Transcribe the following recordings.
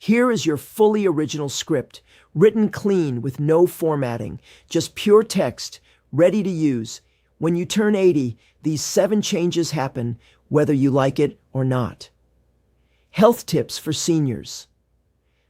Here is your fully original script, written clean with no formatting, just pure text, ready to use. When you turn 80, these 7 changes happen, whether you like it or not. Health tips for seniors.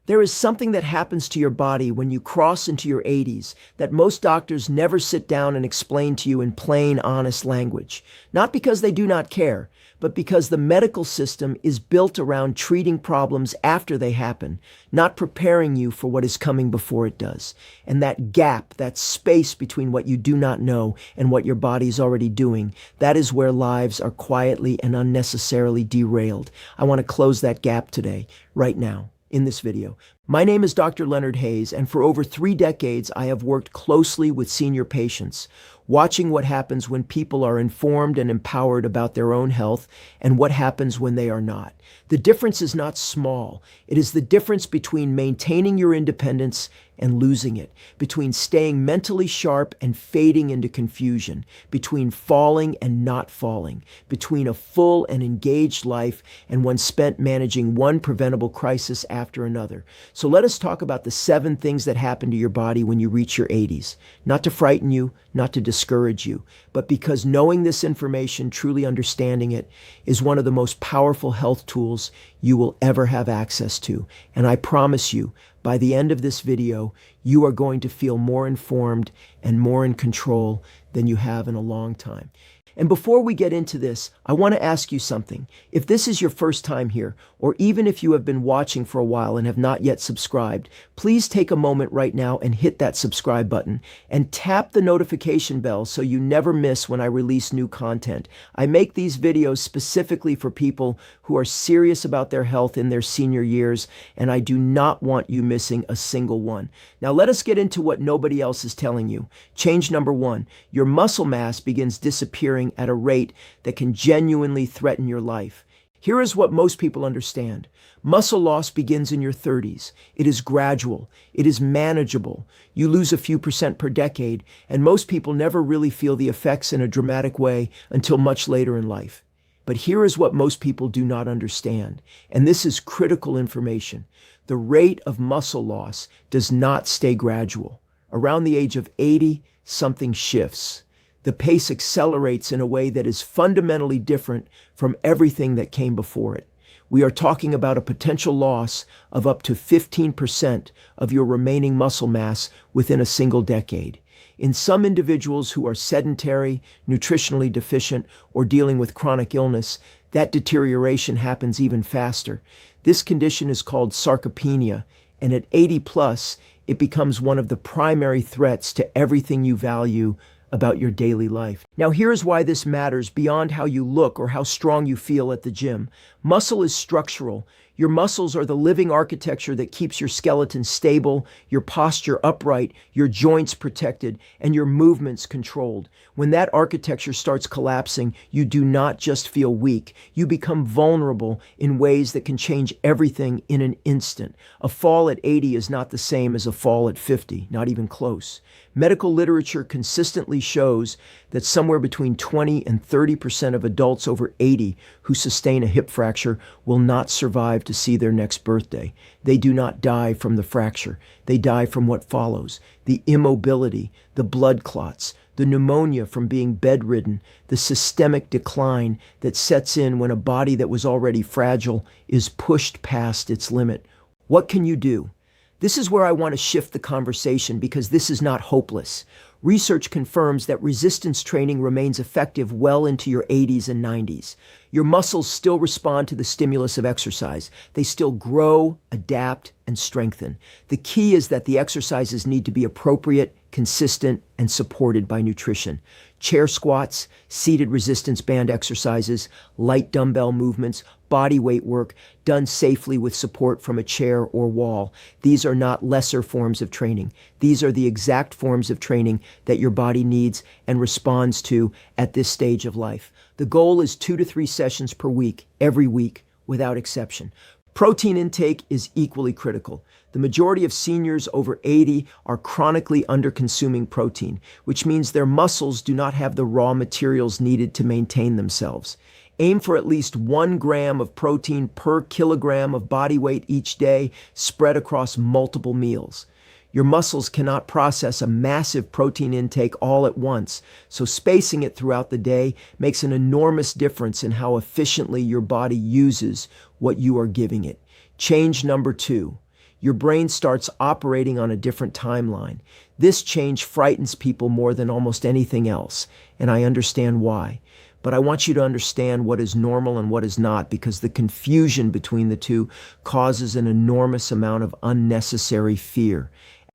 There is something that happens to your body when you cross into your 80s that most doctors never sit down and explain to you in plain, honest language. Not because they do not care, but because the medical system is built around treating problems after they happen, not preparing you for what is coming before it does. And that gap, that space between what you do not know and what your body is already doing, that is where lives are quietly and unnecessarily derailed. I want to close that gap today, right now, in this video. My name is Dr. Leonard Hayes, and for over 3 decades, I have worked closely with senior patients, watching what happens when people are informed and empowered about their own health and what happens when they are not. The difference is not small. It is the difference between maintaining your independence and losing it, between staying mentally sharp and fading into confusion, between falling and not falling, between a full and engaged life and one spent managing one preventable crisis after another. So let us talk about the 7 things that happen to your body when you reach your 80s. Not to frighten you, not to discourage you, but because knowing this information, truly understanding it, is one of the most powerful health tools you will ever have access to. And I promise you, by the end of this video, you are going to feel more informed and more in control than you have in a long time. And before we get into this, I want to ask you something. If this is your first time here, or even if you have been watching for a while and have not yet subscribed, please take a moment right now and hit that subscribe button and tap the notification bell so you never miss when I release new content. I make these videos specifically for people who are serious about their health in their senior years, and I do not want you missing a single one. Now let us get into what nobody else is telling you. Change number 1, your muscle mass begins disappearing at a rate that can genuinely threaten your life. Here is what most people understand. Muscle loss begins in your 30s. It is gradual. It is manageable. You lose a few % per decade, and most people never really feel the effects in a dramatic way until much later in life. But here is what most people do not understand, and this is critical information. The rate of muscle loss does not stay gradual. Around the age of 80, something shifts. The pace accelerates in a way that is fundamentally different from everything that came before it. We are talking about a potential loss of up to 15% of your remaining muscle mass within a single decade. In some individuals who are sedentary, nutritionally deficient, or dealing with chronic illness, that deterioration happens even faster. This condition is called sarcopenia, and at 80 plus, it becomes one of the primary threats to everything you value about your daily life. Now here's why this matters beyond how you look or how strong you feel at the gym. Muscle is structural. Your muscles are the living architecture that keeps your skeleton stable, your posture upright, your joints protected, and your movements controlled. When that architecture starts collapsing, you do not just feel weak. You become vulnerable in ways that can change everything in an instant. A fall at 80 is not the same as a fall at 50, not even close. Medical literature consistently shows that somewhere between 20 and 30% of adults over 80 who sustain a hip fracture will not survive to see their next birthday. They do not die from the fracture. They die from what follows: the immobility, the blood clots, the pneumonia from being bedridden, the systemic decline that sets in when a body that was already fragile is pushed past its limit. What can you do? This is where I want to shift the conversation because this is not hopeless. Research confirms that resistance training remains effective well into your 80s and 90s. Your muscles still respond to the stimulus of exercise. They still grow, adapt, and strengthen. The key is that the exercises need to be appropriate, consistent, and supported by nutrition. Chair squats, seated resistance band exercises, light dumbbell movements, body weight work done safely with support from a chair or wall. These are not lesser forms of training. These are the exact forms of training that your body needs and responds to at this stage of life. The goal is 2 to 3 sessions per week, every week, without exception. Protein intake is equally critical. The majority of seniors over 80 are chronically under-consuming protein, which means their muscles do not have the raw materials needed to maintain themselves. Aim for at least 1 gram of protein per kilogram of body weight each day, spread across multiple meals. Your muscles cannot process a massive protein intake all at once, so spacing it throughout the day makes an enormous difference in how efficiently your body uses what you are giving it. Change number 2. Your brain starts operating on a different timeline. This change frightens people more than almost anything else, and I understand why. But I want you to understand what is normal and what is not, because the confusion between the two causes an enormous amount of unnecessary fear.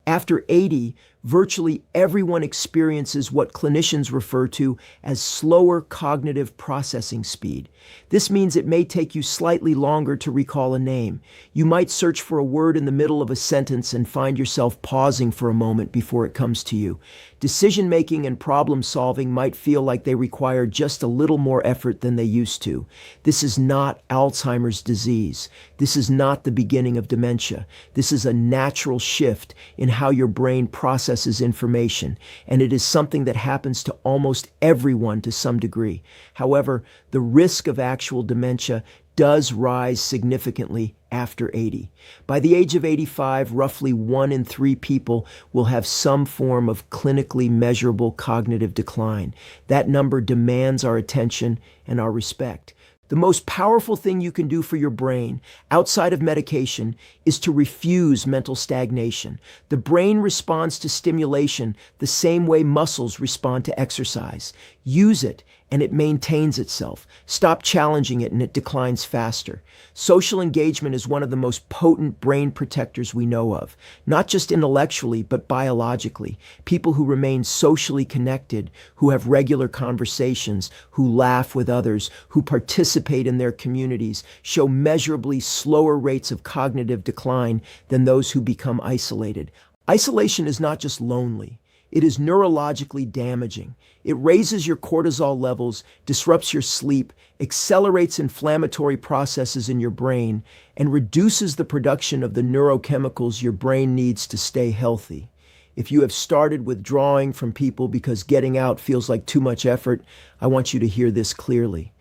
After 80, virtually everyone experiences what clinicians refer to as slower cognitive processing speed. This means it may take you slightly longer to recall a name. You might search for a word in the middle of a sentence and find yourself pausing for a moment before it comes to you. Decision-making and problem-solving might feel like they require just a little more effort than they used to. This is not Alzheimer's disease. This is not the beginning of dementia. This is a natural shift in how your brain processes information, and it is something that happens to almost everyone to some degree. However, the risk of actual dementia does rise significantly after 80. By the age of 85, roughly 1 in 3 people will have some form of clinically measurable cognitive decline. That number demands our attention and our respect. The most powerful thing you can do for your brain, outside of medication, is to refuse mental stagnation. The brain responds to stimulation the same way muscles respond to exercise. Use it, and it maintains itself. Stop challenging it, and it declines faster. Social engagement is one of the most potent brain protectors we know of, not just intellectually, but biologically. People who remain socially connected, who have regular conversations, who laugh with others, who participate in their communities, show measurably slower rates of cognitive decline than those who become isolated. Isolation is not just lonely. It is neurologically damaging. It raises your cortisol levels, disrupts your sleep, accelerates inflammatory processes in your brain, and reduces the production of the neurochemicals your brain needs to stay healthy. If you have started withdrawing from people because getting out feels like too much effort, I want you to hear this clearly.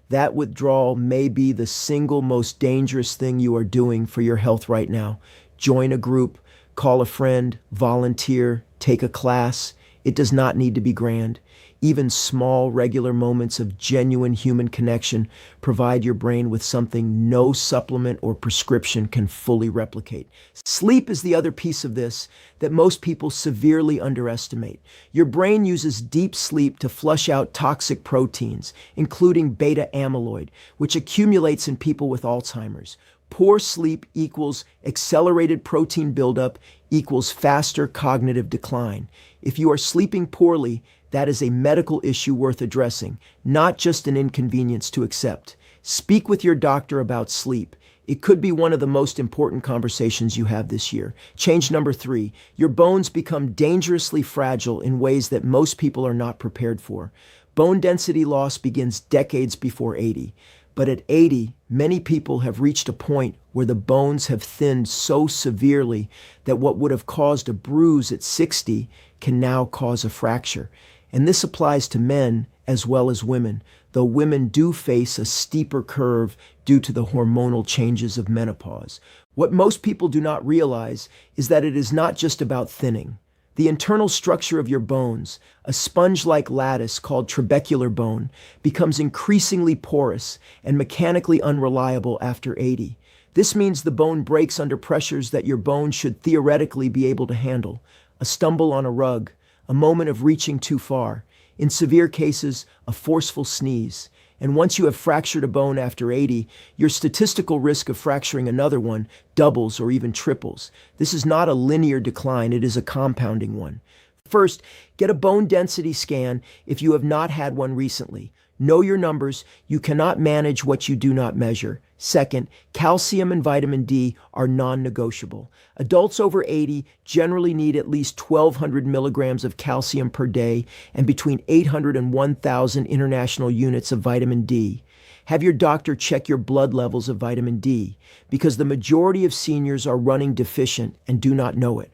That withdrawal may be the single most dangerous thing you are doing for your health right now. Join a group, call a friend, volunteer, take a class. It does not need to be grand. Even small, regular moments of genuine human connection provide your brain with something no supplement or prescription can fully replicate. Sleep is the other piece of this that most people severely underestimate. Your brain uses deep sleep to flush out toxic proteins, including beta amyloid, which accumulates in people with Alzheimer's. Poor sleep equals accelerated protein buildup equals faster cognitive decline. If you are sleeping poorly, that is a medical issue worth addressing, not just an inconvenience to accept. Speak with your doctor about sleep. It could be one of the most important conversations you have this year. Change number 3, your bones become dangerously fragile in ways that most people are not prepared for. Bone density loss begins decades before 80. But at 80, many people have reached a point where the bones have thinned so severely that what would have caused a bruise at 60 can now cause a fracture. And this applies to men as well as women, though women do face a steeper curve due to the hormonal changes of menopause. What most people do not realize is that it is not just about thinning. The internal structure of your bones, a sponge-like lattice called trabecular bone, becomes increasingly porous and mechanically unreliable after 80. This means the bone breaks under pressures that your bones should theoretically be able to handle. A stumble on a rug, a moment of reaching too far, in severe cases, a forceful sneeze. And once you have fractured a bone after 80, your statistical risk of fracturing another one doubles or even triples. This is not a linear decline, it is a compounding one. First, get a bone density scan if you have not had one recently. Know your numbers. You cannot manage what you do not measure. Second, calcium and vitamin D are non-negotiable. Adults over 80 generally need at least 1,200 milligrams of calcium per day and between 800 and 1,000 international units of vitamin D. Have your doctor check your blood levels of vitamin D, because the majority of seniors are running deficient and do not know it.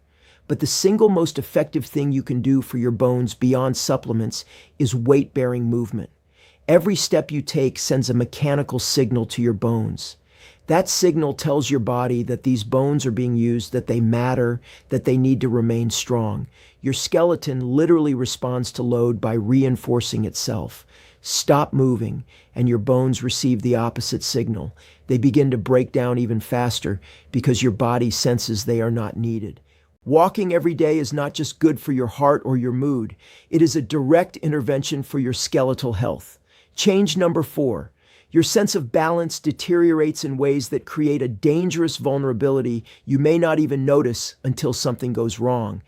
But the single most effective thing you can do for your bones beyond supplements is weight-bearing movement. Every step you take sends a mechanical signal to your bones. That signal tells your body that these bones are being used, that they matter, that they need to remain strong. Your skeleton literally responds to load by reinforcing itself. Stop moving, and your bones receive the opposite signal. They begin to break down even faster because your body senses they are not needed. Walking every day is not just good for your heart or your mood. It is a direct intervention for your skeletal health. Change number 4. Your sense of balance deteriorates in ways that create a dangerous vulnerability you may not even notice until something goes wrong.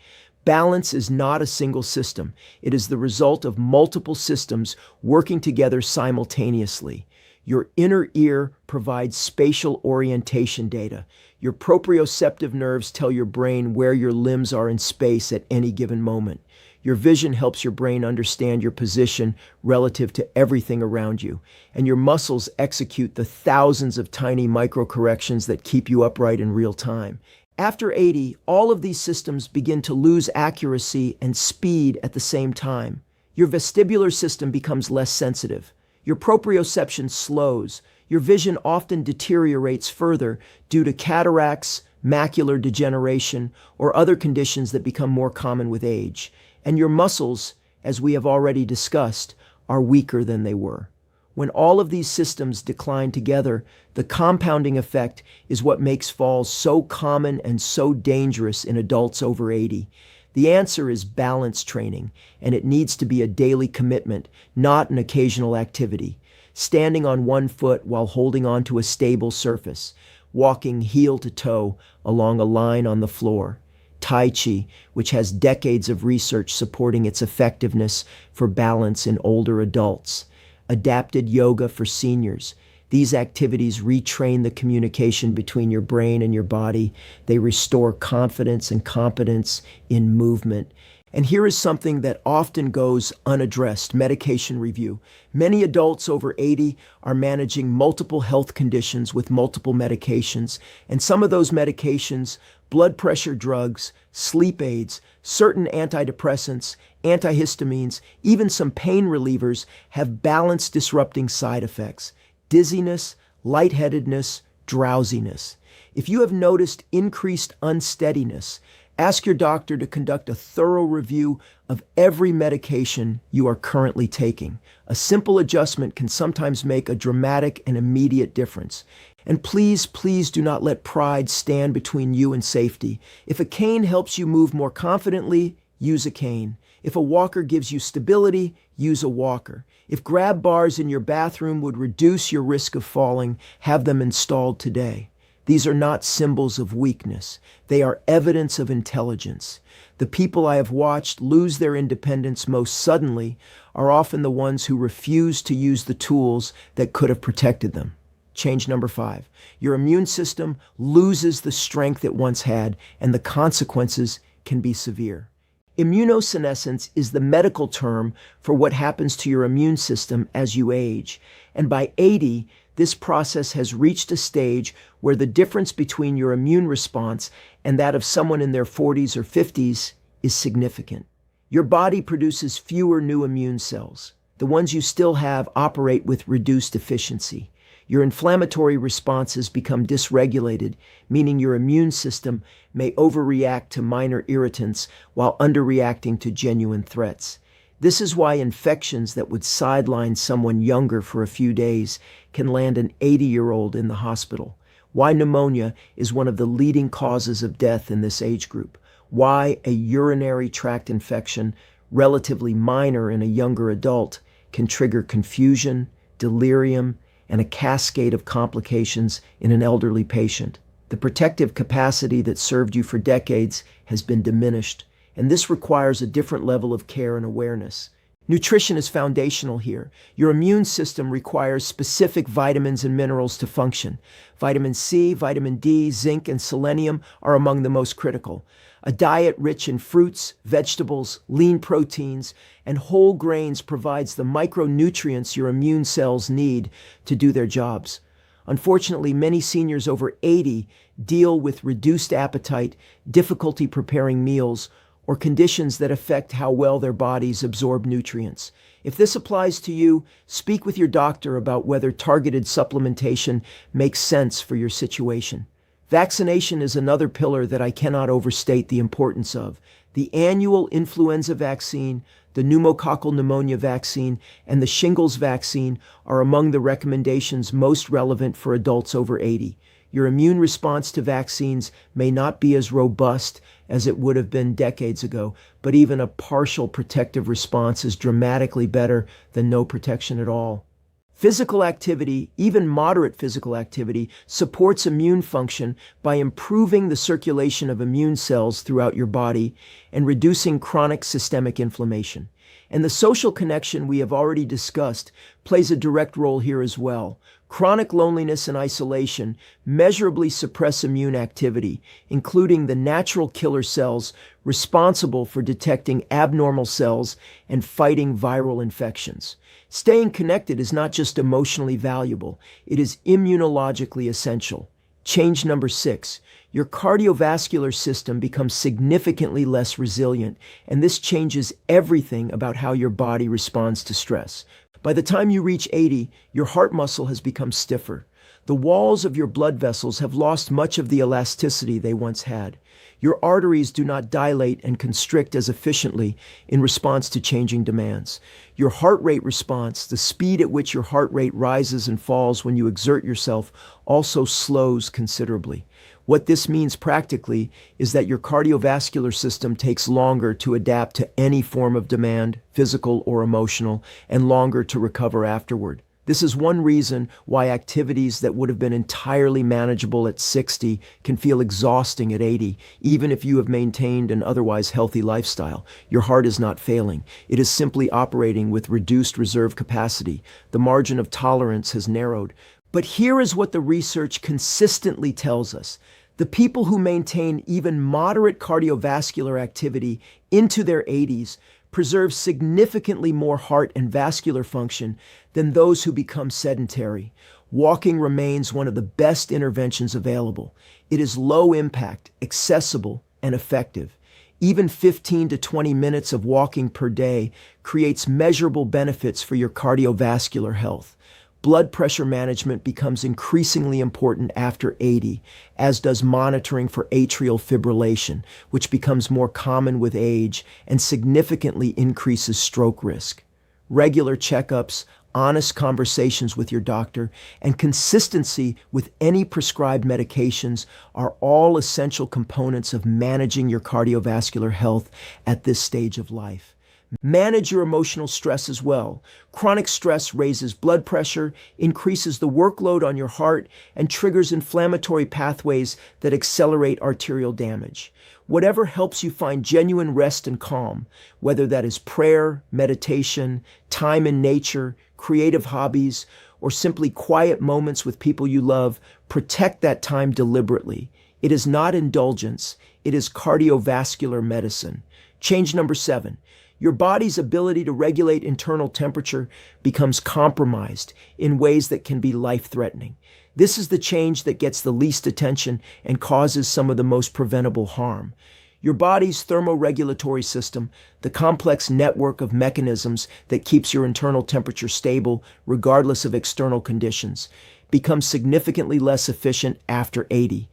Balance is not a single system. It is the result of multiple systems working together simultaneously. Your inner ear provides spatial orientation data. Your proprioceptive nerves tell your brain where your limbs are in space at any given moment. Your vision helps your brain understand your position relative to everything around you. And your muscles execute the thousands of tiny micro-corrections that keep you upright in real time. After 80, all of these systems begin to lose accuracy and speed at the same time. Your vestibular system becomes less sensitive. Your proprioception slows. Your vision often deteriorates further due to cataracts, macular degeneration, or other conditions that become more common with age. And your muscles, as we have already discussed, are weaker than they were. When all of these systems decline together, the compounding effect is what makes falls so common and so dangerous in adults over 80. The answer is balance training, and it needs to be a daily commitment, not an occasional activity. Standing on one foot while holding onto a stable surface, walking heel to toe along a line on the floor. Tai Chi, which has decades of research supporting its effectiveness for balance in older adults. Adapted yoga for seniors. These activities retrain the communication between your brain and your body. They restore confidence and competence in movement. And here is something that often goes unaddressed: medication review. Many adults over 80 are managing multiple health conditions with multiple medications, and some of those medications, blood pressure drugs, sleep aids, certain antidepressants, antihistamines, even some pain relievers, have balance-disrupting side effects: dizziness, lightheadedness, drowsiness. If you have noticed increased unsteadiness, ask your doctor to conduct a thorough review of every medication you are currently taking. A simple adjustment can sometimes make a dramatic and immediate difference. And please, please do not let pride stand between you and safety. If a cane helps you move more confidently, use a cane. If a walker gives you stability, use a walker. If grab bars in your bathroom would reduce your risk of falling, have them installed today. These are not symbols of weakness. They are evidence of intelligence. The people I have watched lose their independence most suddenly are often the ones who refuse to use the tools that could have protected them. Change number 5. Your immune system loses the strength it once had, and the consequences can be severe. Immunosenescence is the medical term for what happens to your immune system as you age. And by 80, this process has reached a stage where the difference between your immune response and that of someone in their 40s or 50s is significant. Your body produces fewer new immune cells. The ones you still have operate with reduced efficiency. Your inflammatory responses become dysregulated, meaning your immune system may overreact to minor irritants while underreacting to genuine threats. This is why infections that would sideline someone younger for a few days can land an 80-year-old in the hospital. Why pneumonia is one of the leading causes of death in this age group. Why a urinary tract infection, relatively minor in a younger adult, can trigger confusion, delirium, and a cascade of complications in an elderly patient. The protective capacity that served you for decades has been diminished, and this requires a different level of care and awareness. Nutrition is foundational here. Your immune system requires specific vitamins and minerals to function. Vitamin C, vitamin D, zinc, and selenium are among the most critical. A diet rich in fruits, vegetables, lean proteins, and whole grains provides the micronutrients your immune cells need to do their jobs. Unfortunately, many seniors over 80 deal with reduced appetite, difficulty preparing meals, or conditions that affect how well their bodies absorb nutrients. If this applies to you, speak with your doctor about whether targeted supplementation makes sense for your situation. Vaccination is another pillar that I cannot overstate the importance of. The annual influenza vaccine, the pneumococcal pneumonia vaccine, and the shingles vaccine are among the recommendations most relevant for adults over 80. Your immune response to vaccines may not be as robust as it would have been decades ago, but even a partial protective response is dramatically better than no protection at all. Physical activity, even moderate physical activity, supports immune function by improving the circulation of immune cells throughout your body and reducing chronic systemic inflammation. And the social connection we have already discussed plays a direct role here as well. Chronic loneliness and isolation measurably suppress immune activity, including the natural killer cells responsible for detecting abnormal cells and fighting viral infections. Staying connected is not just emotionally valuable, it is immunologically essential. Change number 6. Your cardiovascular system becomes significantly less resilient, and this changes everything about how your body responds to stress. By the time you reach 80, your heart muscle has become stiffer. The walls of your blood vessels have lost much of the elasticity they once had. Your arteries do not dilate and constrict as efficiently in response to changing demands. Your heart rate response, the speed at which your heart rate rises and falls when you exert yourself, also slows considerably. What this means practically is that your cardiovascular system takes longer to adapt to any form of demand, physical or emotional, and longer to recover afterward. This is one reason why activities that would have been entirely manageable at 60 can feel exhausting at 80, even if you have maintained an otherwise healthy lifestyle. Your heart is not failing. It is simply operating with reduced reserve capacity. The margin of tolerance has narrowed. But here is what the research consistently tells us. The people who maintain even moderate cardiovascular activity into their 80s preserve significantly more heart and vascular function than those who become sedentary. Walking remains one of the best interventions available. It is low impact, accessible, and effective. Even 15 to 20 minutes of walking per day creates measurable benefits for your cardiovascular health. Blood pressure management becomes increasingly important after 80, as does monitoring for atrial fibrillation, which becomes more common with age and significantly increases stroke risk. Regular checkups, honest conversations with your doctor, and consistency with any prescribed medications are all essential components of managing your cardiovascular health at this stage of life. Manage your emotional stress as well. Chronic stress raises blood pressure, increases the workload on your heart, and triggers inflammatory pathways that accelerate arterial damage. Whatever helps you find genuine rest and calm, whether that is prayer, meditation, time in nature, creative hobbies, or simply quiet moments with people you love, protect that time deliberately. It is not indulgence, it is cardiovascular medicine. Change number 7. Your body's ability to regulate internal temperature becomes compromised in ways that can be life-threatening. This is the change that gets the least attention and causes some of the most preventable harm. Your body's thermoregulatory system, the complex network of mechanisms that keeps your internal temperature stable regardless of external conditions, becomes significantly less efficient after 80.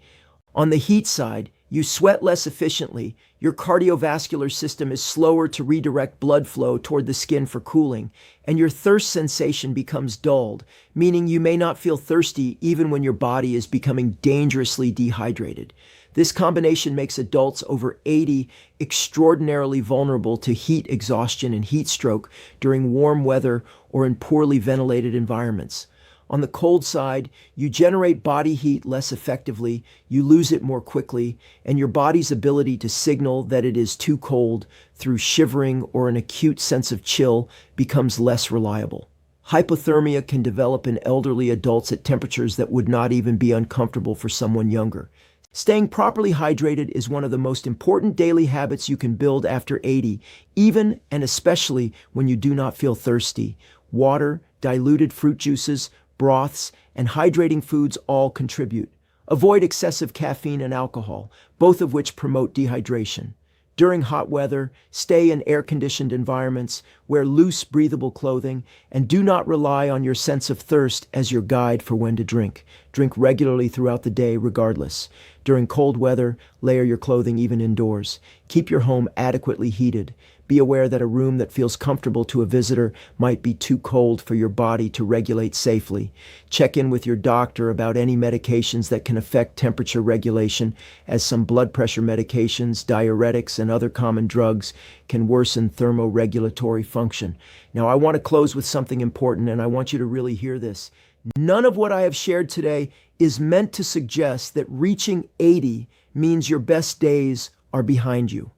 On the heat side, you sweat less efficiently, your cardiovascular system is slower to redirect blood flow toward the skin for cooling, and your thirst sensation becomes dulled, meaning you may not feel thirsty even when your body is becoming dangerously dehydrated. This combination makes adults over 80 extraordinarily vulnerable to heat exhaustion and heat stroke during warm weather or in poorly ventilated environments. On the cold side, you generate body heat less effectively, you lose it more quickly, and your body's ability to signal that it is too cold through shivering or an acute sense of chill becomes less reliable. Hypothermia can develop in elderly adults at temperatures that would not even be uncomfortable for someone younger. Staying properly hydrated is one of the most important daily habits you can build after 80, even and especially when you do not feel thirsty. Water, diluted fruit juices, broths, and hydrating foods all contribute. Avoid excessive caffeine and alcohol, both of which promote dehydration. During hot weather, stay in air-conditioned environments, wear loose, breathable clothing, and do not rely on your sense of thirst as your guide for when to drink. Drink regularly throughout the day regardless. During cold weather, layer your clothing even indoors. Keep your home adequately heated. Be aware that a room that feels comfortable to a visitor might be too cold for your body to regulate safely. Check in with your doctor about any medications that can affect temperature regulation, as some blood pressure medications, diuretics, and other common drugs can worsen thermoregulatory function. Now, I want to close with something important, and I want you to really hear this. None of what I have shared today is meant to suggest that reaching 80 means your best days are behind you.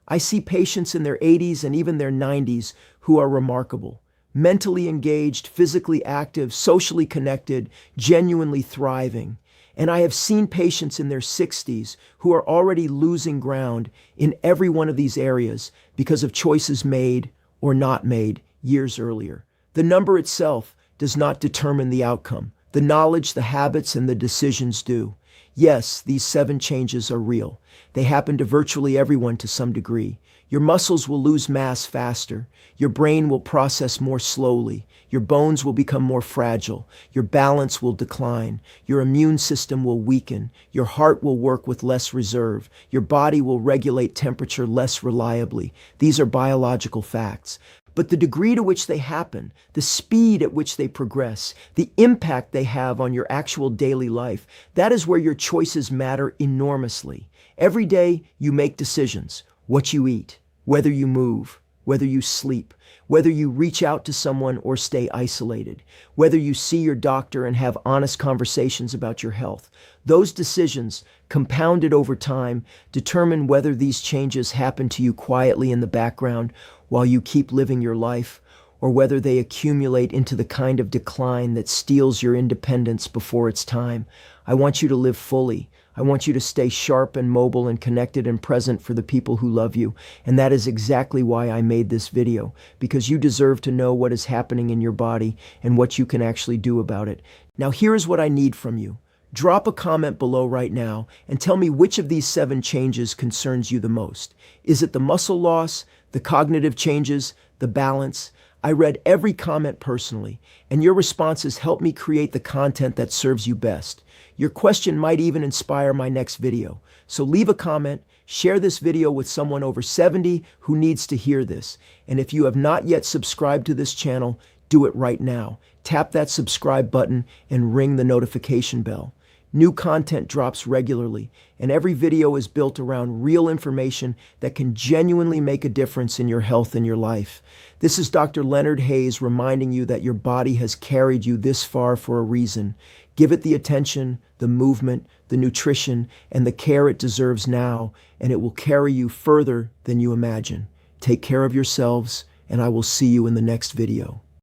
I see patients in their 80s and even their 90s who are remarkable, mentally engaged, physically active, socially connected, genuinely thriving. And I have seen patients in their 60s who are already losing ground in every one of these areas because of choices made or not made years earlier. The number itself does not determine the outcome. The knowledge, the habits, and the decisions do. Yes, these 7 changes are real. They happen to virtually everyone to some degree. Your muscles will lose mass faster. Your brain will process more slowly. Your bones will become more fragile. Your balance will decline. Your immune system will weaken. Your heart will work with less reserve. Your body will regulate temperature less reliably. These are biological facts. But the degree to which they happen, the speed at which they progress, the impact they have on your actual daily life, that is where your choices matter enormously. Every day you make decisions: what you eat, whether you move, whether you sleep, whether you reach out to someone or stay isolated, whether you see your doctor and have honest conversations about your health. Those decisions, compounded over time, determine whether these changes happen to you quietly in the background while you keep living your life, or whether they accumulate into the kind of decline that steals your independence before it's time. I want you to live fully. I want you to stay sharp and mobile and connected and present for the people who love you. And that is exactly why I made this video, because you deserve to know what is happening in your body and what you can actually do about it. Now, here's what I need from you. Drop a comment below right now and tell me which of these 7 changes concerns you the most. Is it the muscle loss, the cognitive changes, the balance? I read every comment personally, and your responses help me create the content that serves you best. Your question might even inspire my next video. So leave a comment, share this video with someone over 70 who needs to hear this. And if you have not yet subscribed to this channel, do it right now. Tap that subscribe button and ring the notification bell. New content drops regularly, and every video is built around real information that can genuinely make a difference in your health and your life. This is Dr. Leonard Hayes reminding you that your body has carried you this far for a reason. Give it the attention, the movement, the nutrition, and the care it deserves now, and it will carry you further than you imagine. Take care of yourselves, and I will see you in the next video.